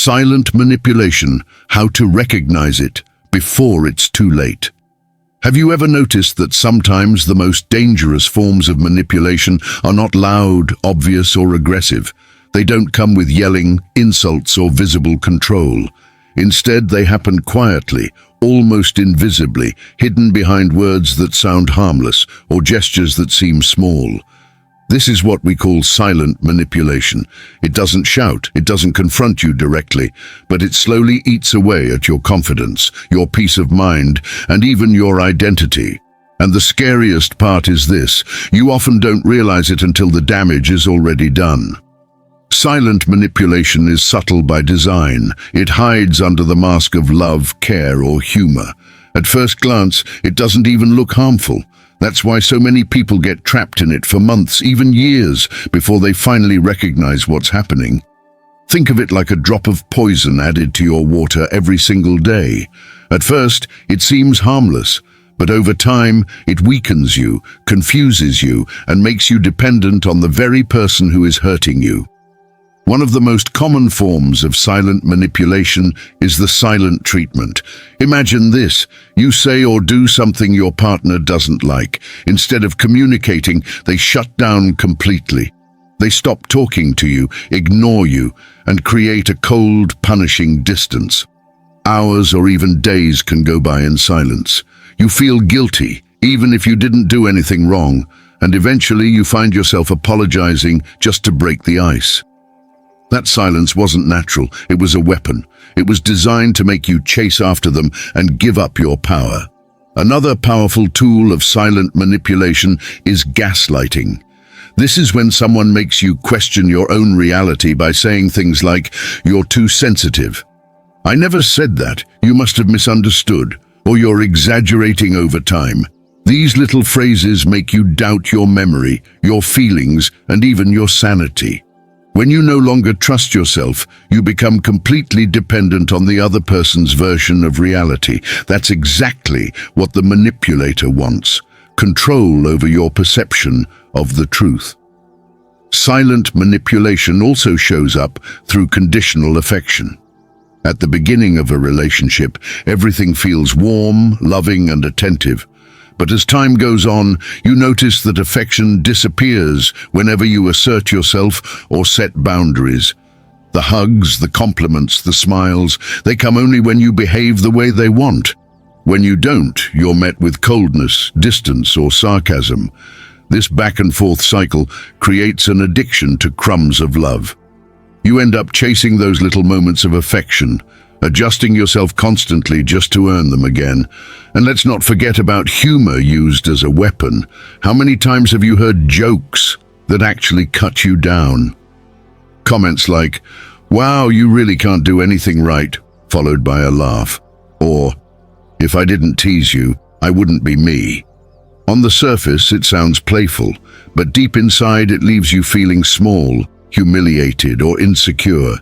Silent manipulation, how to recognize it before it's too late. Have you ever noticed that sometimes the most dangerous forms of manipulation are not loud, obvious, or aggressive? They don't come with yelling, insults, or visible control. Instead, they happen quietly, almost invisibly, hidden behind words that sound harmless or gestures that seem small. This is what we call silent manipulation. It doesn't shout, it doesn't confront you directly, but it slowly eats away at your confidence, your peace of mind, and even your identity. And the scariest part is this: you often don't realize it until the damage is already done. Silent manipulation is subtle by design. It hides under the mask of love, care, or humor. At first glance, it doesn't even look harmful. That's why so many people get trapped in it for months, even years, before they finally recognize what's happening. Think of it like a drop of poison added to your water every single day. At first, it seems harmless, but over time, it weakens you, confuses you, and makes you dependent on the very person who is hurting you. One of the most common forms of silent manipulation is the silent treatment. Imagine this: you say or do something your partner doesn't like. Instead of communicating, they shut down completely. They stop talking to you, ignore you, and create a cold, punishing distance. Hours or even days can go by in silence. You feel guilty, even if you didn't do anything wrong, and eventually you find yourself apologizing just to break the ice. That silence wasn't natural, it was a weapon. It was designed to make you chase after them and give up your power. Another powerful tool of silent manipulation is gaslighting. This is when someone makes you question your own reality by saying things like, "You're too sensitive. I never said that. You must have misunderstood." Or "You're exaggerating over time." These little phrases make you doubt your memory, your feelings, and even your sanity. When you no longer trust yourself, you become completely dependent on the other person's version of reality. That's exactly what the manipulator wants: control over your perception of the truth. Silent manipulation also shows up through conditional affection. At the beginning of a relationship, everything feels warm, loving, and attentive. But as time goes on, you notice that affection disappears whenever you assert yourself or set boundaries. The hugs, the compliments, the smiles, they come only when you behave the way they want. When you don't, you're met with coldness, distance, or sarcasm. This back-and-forth cycle creates an addiction to crumbs of love. You end up chasing those little moments of affection, adjusting yourself constantly just to earn them again. And let's not forget about humor used as a weapon. How many times have you heard jokes that actually cut you down? Comments like, "Wow, you really can't do anything right," followed by a laugh. Or, "If I didn't tease you, I wouldn't be me." On the surface, it sounds playful, but deep inside it leaves you feeling small, humiliated, or insecure.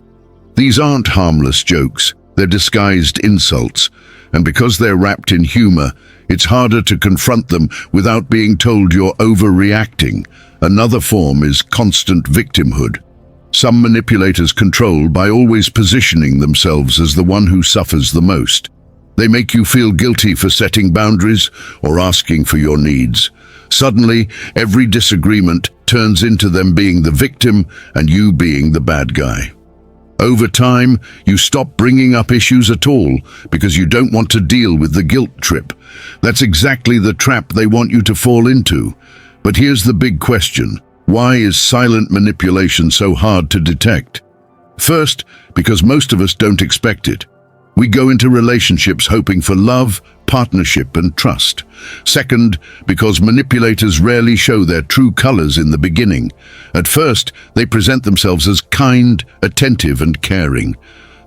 These aren't harmless jokes. They're disguised insults, and because they're wrapped in humor, it's harder to confront them without being told you're overreacting. Another form is constant victimhood. Some manipulators control by always positioning themselves as the one who suffers the most. They make you feel guilty for setting boundaries or asking for your needs. Suddenly, every disagreement turns into them being the victim and you being the bad guy. Over time, you stop bringing up issues at all because you don't want to deal with the guilt trip. That's exactly the trap they want you to fall into. But here's the big question: why is silent manipulation so hard to detect? First, because most of us don't expect it. We go into relationships hoping for love, partnership, and trust. Second, because manipulators rarely show their true colors in the beginning. At first, they present themselves as kind, attentive, and caring.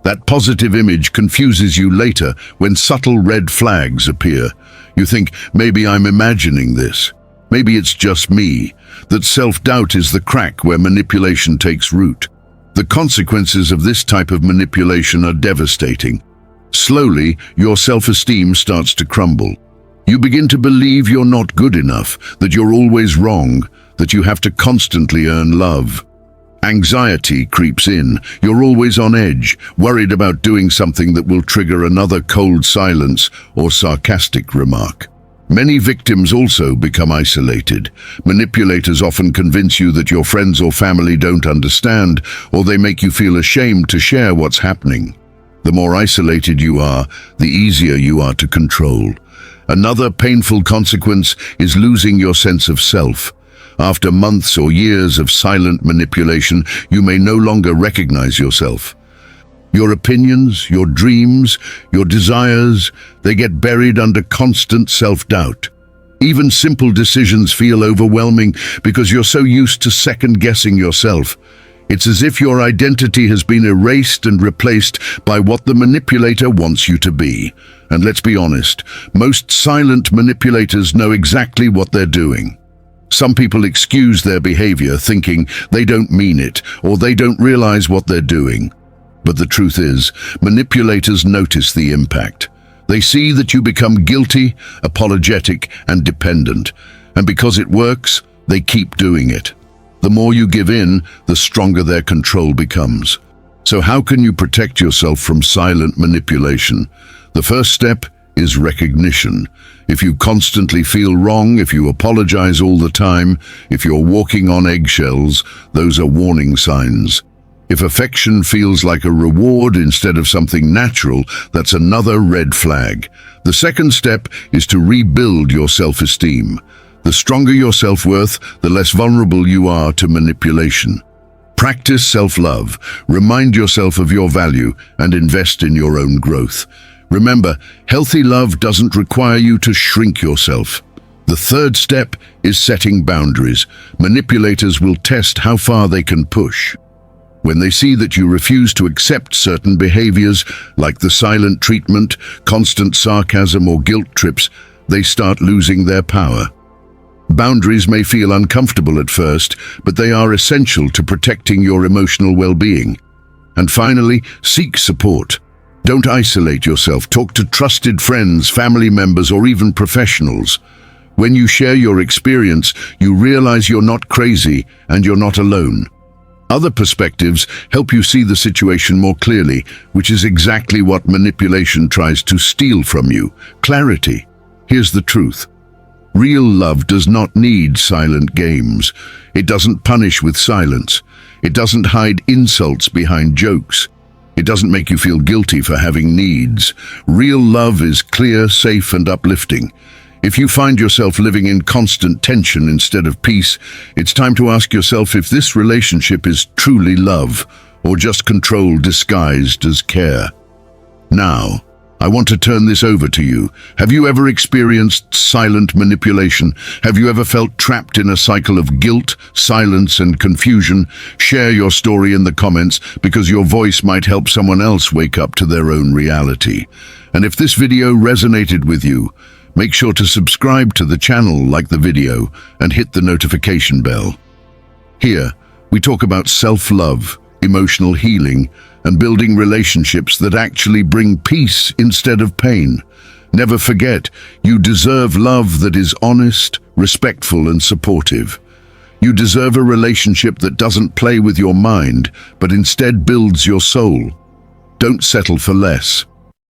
That positive image confuses you later when subtle red flags appear. You think, maybe I'm imagining this. Maybe it's just me. That self-doubt is the crack where manipulation takes root. The consequences of this type of manipulation are devastating. Slowly, your self-esteem starts to crumble. You begin to believe you're not good enough, that you're always wrong, that you have to constantly earn love. Anxiety creeps in. You're always on edge, worried about doing something that will trigger another cold silence or sarcastic remark. Many victims also become isolated. Manipulators often convince you that your friends or family don't understand, or they make you feel ashamed to share what's happening. The more isolated you are, the easier you are to control. Another painful consequence is losing your sense of self. After months or years of silent manipulation, you may no longer recognize yourself. Your opinions, your dreams, your desires, they get buried under constant self-doubt. Even simple decisions feel overwhelming because you're so used to second-guessing yourself. It's as if your identity has been erased and replaced by what the manipulator wants you to be. And let's be honest, most silent manipulators know exactly what they're doing. Some people excuse their behavior, thinking they don't mean it or they don't realize what they're doing. But the truth is, manipulators notice the impact. They see that you become guilty, apologetic, and dependent. And because it works, they keep doing it. The more you give in, the stronger their control becomes. So how can you protect yourself from silent manipulation? The first step is recognition. If you constantly feel wrong, if you apologize all the time, if you're walking on eggshells, those are warning signs. If affection feels like a reward instead of something natural, that's another red flag. The second step is to rebuild your self-esteem. The stronger your self-worth, the less vulnerable you are to manipulation. Practice self-love. Remind yourself of your value and invest in your own growth. Remember, healthy love doesn't require you to shrink yourself. The third step is setting boundaries. Manipulators will test how far they can push. When they see that you refuse to accept certain behaviors, like the silent treatment, constant sarcasm, or guilt trips, they start losing their power. Boundaries may feel uncomfortable at first, but they are essential to protecting your emotional well-being. And finally, seek support. Don't isolate yourself. Talk to trusted friends, family members, or even professionals. When you share your experience, you realize you're not crazy and you're not alone. Other perspectives help you see the situation more clearly, which is exactly what manipulation tries to steal from you: clarity. Here's the truth. Real love does not need silent games. It doesn't punish with silence. It doesn't hide insults behind jokes. It doesn't make you feel guilty for having needs. Real love is clear, safe, and uplifting. If you find yourself living in constant tension instead of peace, it's time to ask yourself if this relationship is truly love or just control disguised as care. Now, I want to turn this over to you. Have you ever experienced silent manipulation? Have you ever felt trapped in a cycle of guilt, silence, and confusion? Share your story in the comments, because your voice might help someone else wake up to their own reality. And if this video resonated with you, make sure to subscribe to the channel, like the video, and hit the notification bell. Here, we talk about self-love, emotional healing, and building relationships that actually bring peace instead of pain. Never forget, you deserve love that is honest, respectful, and supportive. You deserve a relationship that doesn't play with your mind, but instead builds your soul. Don't settle for less.